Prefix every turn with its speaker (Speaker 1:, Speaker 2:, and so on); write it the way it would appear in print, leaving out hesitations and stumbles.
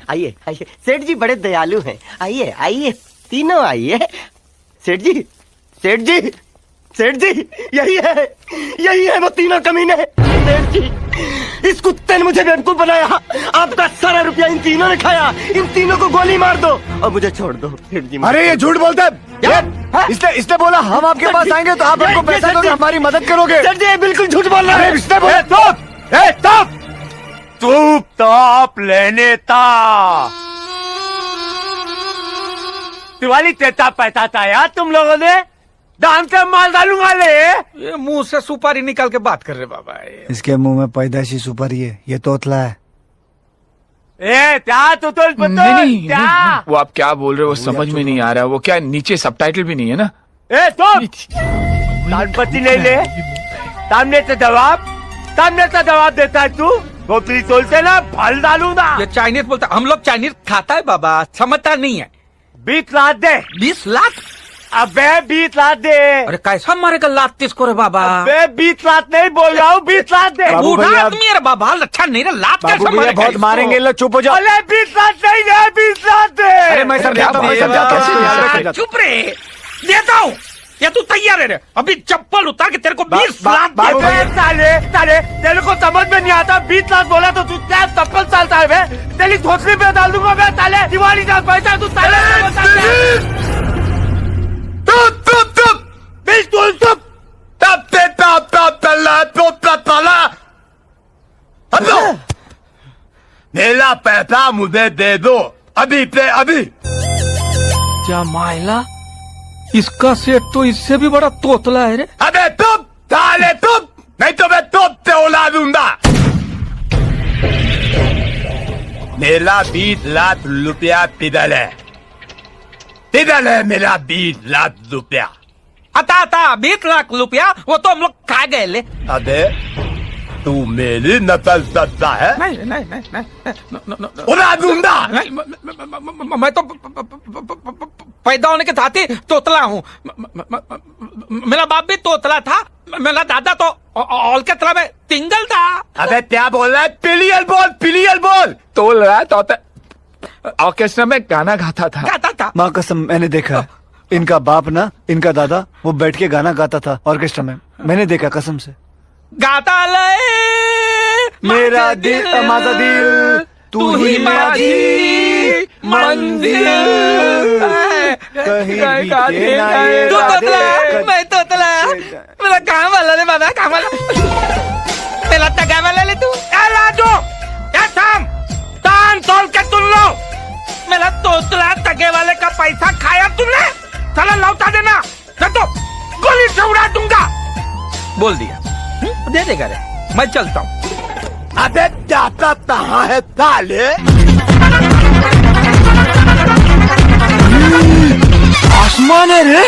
Speaker 1: आइए आइए, सेठ जी बड़े दयालु हैं। आइए आइए, तीनों आइए। सेठ जी, सेठ जी, सेठ जी, यही है वो तीनों कमीने। सेठ जी, इस कुत्ते ने मुझे बेवकूफ बनाया। आपका सारा रुपया इन तीनों ने खाया। इन तीनों को गोली मार दो और मुझे छोड़ दो। सेठ जी,
Speaker 2: अरे ये झूठ बोलता है। इसने बोला हम आपके पास आएंगे तो आप हमको पैसा दोगे, हमारी मदद करोगे।
Speaker 1: सेठ जी बिल्कुल झूठ बोल रहा है।
Speaker 2: इसने बोला
Speaker 3: तू टॉप लेने था। दिवाली तेता पैसा था यार तुम लोगों ने। दाम से माल डालूंगा ले।
Speaker 4: ये मुंह से सुपारी निकाल के बात कर रहे बाबा।
Speaker 2: इसके मुंह में पैदाइशी सुपारी है, ये तोतला है।
Speaker 3: क्या तुतुल पुतुल क्या?
Speaker 5: वो आप क्या बोल रहे हो वो समझ में नहीं आ रहा। वो क्या नीचे सबटाइटल भी नहीं है ना?
Speaker 3: तानपति नहीं ले। सामने से जवाब देता है तू। गोपी तोलते ना फल डालूंगा।
Speaker 4: ये चाइनीज बोलता, हम लोग चाइनीज खाता है बाबा, समझता नहीं है।
Speaker 3: 20 लाख दे।
Speaker 4: 20 लाख?
Speaker 3: अबे 20 लाख दे।
Speaker 4: अरे कैसा मारेगा लात किसको रे बाबा?
Speaker 3: अबे 20 लाख नहीं बोल रहा हूँ, 20 लाख दे।
Speaker 4: बूढ़ा आदमी है रे बाबा, अच्छा नहीं रे, लात कैसा मारेगा?
Speaker 2: बहुत मारेंगे, लो चुप हो जाओ।
Speaker 3: अरे 20 लाख नहीं दे, 20 लाख दे।
Speaker 2: अरे मैं समझाता हूँ।
Speaker 4: चुप रे, देता हूँ। या तू तैयार है रे? अभी चप्पल उतार के तेरे को 20 लाख
Speaker 2: बाबू भैया।
Speaker 3: साले तेरे को समझ में नहीं आता। 20 लाख बोला तो तू क्या चप्पल चालता है बे? तेरी धोसली पे डाल दूंगा बे साले। दिवाली का पैसा तू साले।
Speaker 6: मेरा पैसा मुझे दे दो अभी पे अभी।
Speaker 4: क्या मायला, इसका सेठ तो इससे भी बड़ा तोतला है रे।
Speaker 6: अबे तुम साले तुम, नहीं तो मैं तुम से उड़ा दूंगा। मेरा 20 लाख रुपया किधर है? किधर है मेरा 20 लाख रुपया?
Speaker 4: आता 20 लाख रुपया वो तो हम लोग खा गए ले।
Speaker 6: अबे तू मेरी नकल करता है?
Speaker 4: नहीं
Speaker 6: उड़ा दूंगा।
Speaker 4: मैं तो पैदा होने के साथ ही तोतला हूँ। मेरा बाप भी तोतला था, मेरा दादा तो ऑल के तरह में तिंगल था।
Speaker 6: अबे क्या बोल रहा है? पिलियल बोल।
Speaker 5: तोल रहा है तो ऑर्केस्ट्रा में गाना गाता था।
Speaker 2: माँ कसम मैंने देखा, इनका बाप ना, इनका दादा वो बैठ के गाना गाता था ऑर्केस्ट्रा में। मैंने देखा कसम से।
Speaker 4: गाता ले
Speaker 2: मेरा दिल माझा दिल, तू ही माझी मंजिल, कहीं बीते ना ये
Speaker 4: तू तोतला,
Speaker 2: राधे।
Speaker 4: मैं तोतला, मेरा काम वाला ने बना, काम वाला मेरा तगा वाला ले तू।
Speaker 3: राजू क्या तान तोल के तुम लो।
Speaker 4: मेरा तोतला तगे वाले का पैसा खाया तुमने,
Speaker 3: चला लौटा देना, नहीं तो गोली से उड़ा दूंगा।
Speaker 4: बोल दिया। दे देगा रे, मैं चलता हूँ।
Speaker 6: अबे जाता कहाँ है साले?
Speaker 5: आसमान है रे।